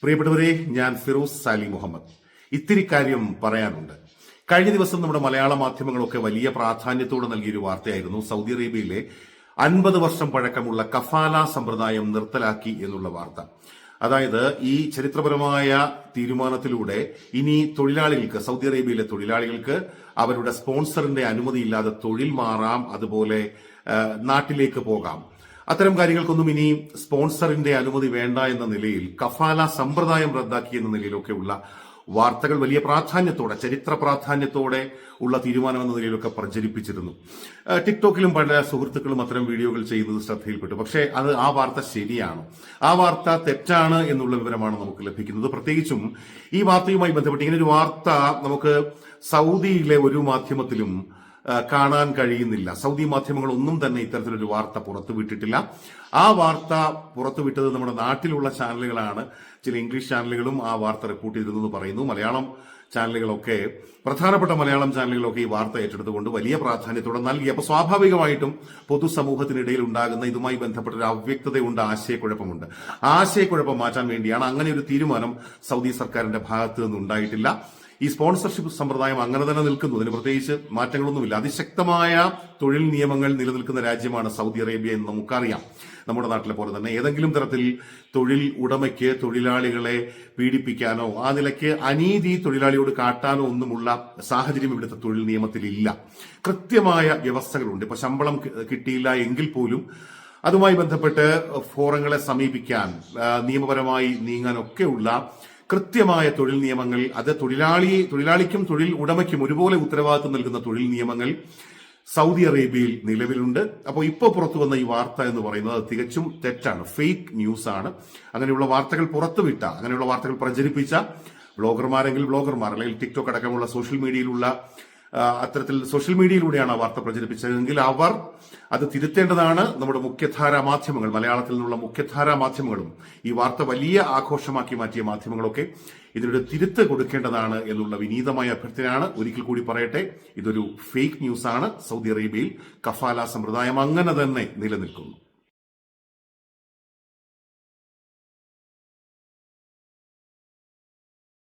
പ്രിയപ്പെട്ടവരെ, ഞാൻ ഫിറോസ് സാലി മുഹമ്മദ്. ഇത്തിരി കാര്യം പറയാനുണ്ട്. കഴിഞ്ഞ ദിവസം നമ്മുടെ മലയാള മാധ്യമങ്ങളൊക്കെ വലിയ പ്രാധാന്യത്തോടെ നൽകിയൊരു വാർത്തയായിരുന്നു സൗദി അറേബ്യയിലെ 50 വർഷം പഴക്കമുള്ള കഫാല സമ്പ്രദായം നിർത്തലാക്കി എന്നുള്ള വാർത്ത. അതായത് ഈ ചരിത്രപരമായ തീരുമാനത്തിലൂടെ ഇനി തൊഴിലാളികൾക്ക്, സൗദി അറേബ്യയിലെ തൊഴിലാളികൾക്ക് അവരുടെ സ്പോൺസറിന്റെ അനുമതിയില്ലാതെ തൊഴിൽ മാറാം, അതുപോലെ നാട്ടിലേക്ക് പോകാം. അത്തരം കാര്യങ്ങൾക്കൊന്നും ഇനി സ്പോൺസറിന്റെ അനുമതി വേണ്ട എന്ന നിലയിൽ കഫാല സമ്പ്രദായം റദ്ദാക്കി എന്ന നിലയിലൊക്കെയുള്ള വാർത്തകൾ വലിയ പ്രാധാന്യത്തോടെ, ചരിത്ര പ്രാധാന്യത്തോടെ ഉള്ള തീരുമാനം എന്ന നിലയിലൊക്കെ പ്രചരിപ്പിച്ചിരുന്നു. ടിക്ടോക്കിലും പല സുഹൃത്തുക്കളും അത്തരം വീഡിയോകൾ ചെയ്യുന്നത് ശ്രദ്ധയിൽപ്പെട്ടു. പക്ഷേ ആ വാർത്ത ശരിയാണ്, ആ വാർത്ത തെറ്റാണ് എന്നുള്ള വിവരമാണ് നമുക്ക് ലഭിക്കുന്നത്. പ്രത്യേകിച്ചും ഈ വാർത്തയുമായി ബന്ധപ്പെട്ട് ഇങ്ങനെ ഒരു വാർത്ത നമുക്ക് സൗദിയിലെ ഒരു മാധ്യമത്തിലും കാണാൻ കഴിയുന്നില്ല. സൗദി മാധ്യമങ്ങളൊന്നും തന്നെ ഇത്തരത്തിലൊരു വാർത്ത പുറത്തുവിട്ടിട്ടില്ല. ആ വാർത്ത പുറത്തുവിട്ടത് നമ്മുടെ നാട്ടിലുള്ള ചാനലുകളാണ്. ചില ഇംഗ്ലീഷ് ചാനലുകളും ആ വാർത്ത റിപ്പോർട്ട് ചെയ്തിരുന്നെന്ന് പറയുന്നു. മലയാളം ചാനലുകളൊക്കെ, പ്രധാനപ്പെട്ട മലയാളം ചാനലുകളൊക്കെ ഈ വാർത്ത ഏറ്റെടുത്തുകൊണ്ട് വലിയ പ്രാധാന്യത്തോടെ നൽകി. അപ്പൊ സ്വാഭാവികമായിട്ടും പൊതുസമൂഹത്തിനിടയിൽ ഉണ്ടാകുന്ന ഇതുമായി ബന്ധപ്പെട്ട ഒരു അവ്യക്തതയുണ്ട്, ആശയക്കുഴപ്പമുണ്ട്. ആശയക്കുഴപ്പം മാറ്റാൻ വേണ്ടിയാണ് അങ്ങനെ ഒരു തീരുമാനം സൗദി സർക്കാരിന്റെ ഭാഗത്ത് നിന്നുണ്ടായിട്ടില്ല. ഈ സ്പോൺസർഷിപ്പ് സമ്പ്രദായം അങ്ങനെ തന്നെ നിൽക്കുന്നു. അതിന് പ്രത്യേകിച്ച് മാറ്റങ്ങളൊന്നുമില്ല. അതിശക്തമായ തൊഴിൽ നിയമങ്ങൾ നിലനിൽക്കുന്ന രാജ്യമാണ് സൗദി അറേബ്യ എന്ന് നമുക്കറിയാം. നമ്മുടെ നാട്ടിലെ പോലെ തന്നെ ഏതെങ്കിലും തരത്തിൽ തൊഴിൽ ഉടമയ്ക്ക് തൊഴിലാളികളെ പീഡിപ്പിക്കാനോ ആ നിലയ്ക്ക് അനീതി തൊഴിലാളിയോട് കാട്ടാനോ ഒന്നുമുള്ള സാഹചര്യം ഇവിടുത്തെ തൊഴിൽ നിയമത്തിൽ ഇല്ല. കൃത്യമായ വ്യവസ്ഥകളുണ്ട്. ഇപ്പൊ ശമ്പളം കിട്ടിയില്ല എങ്കിൽ പോലും അതുമായി ബന്ധപ്പെട്ട് ഫോറങ്ങളെ സമീപിക്കാൻ, നിയമപരമായി നീങ്ങാനൊക്കെയുള്ള കൃത്യമായ തൊഴിൽ നിയമങ്ങൾ, അത് തൊഴിലാളിക്കും തൊഴിൽ ഉടമയ്ക്കും ഒരുപോലെ ഉത്തരവാദിത്വം നൽകുന്ന തൊഴിൽ നിയമങ്ങൾ സൗദി അറേബ്യയിൽ നിലവിലുണ്ട്. അപ്പോൾ ഇപ്പോൾ പുറത്തു വന്ന ഈ വാർത്ത എന്ന് പറയുന്നത് തികച്ചും തെറ്റാണ്, ഫേക്ക് ന്യൂസ് ആണ്. അങ്ങനെയുള്ള വാർത്തകൾ പുറത്തുവിട്ട, അങ്ങനെയുള്ള വാർത്തകൾ പ്രചരിപ്പിച്ച ബ്ലോഗർമാരെങ്കിൽ ബ്ലോഗർമാർ, അല്ലെങ്കിൽ ടിക്ടോക്ക് അടക്കമുള്ള സോഷ്യൽ മീഡിയയിലുള്ള അത്തരത്തിൽ സോഷ്യൽ മീഡിയയിലൂടെയാണ് ആ വാർത്ത പ്രചരിപ്പിച്ചതെങ്കിൽ അവർ അത് തിരുത്തേണ്ടതാണ്. നമ്മുടെ മുഖ്യധാരാ മാധ്യമങ്ങൾ, മലയാളത്തിൽ നിന്നുള്ള മുഖ്യധാരാ മാധ്യമങ്ങളും ഈ വാർത്ത വലിയ ആഘോഷമാക്കി മാറ്റിയ മാധ്യമങ്ങളൊക്കെ ഇതിനൊരു തിരുത്ത് കൊടുക്കേണ്ടതാണ് എന്നുള്ള വിനീതമായ അഭ്യർത്ഥനയാണ്. ഒരിക്കൽ കൂടി പറയട്ടെ, ഇതൊരു ഫേക്ക് ന്യൂസാണ്. സൗദി അറേബ്യയിൽ കഫാല സമ്പ്രദായം അങ്ങനെ തന്നെ നിലനിൽക്കുന്നു.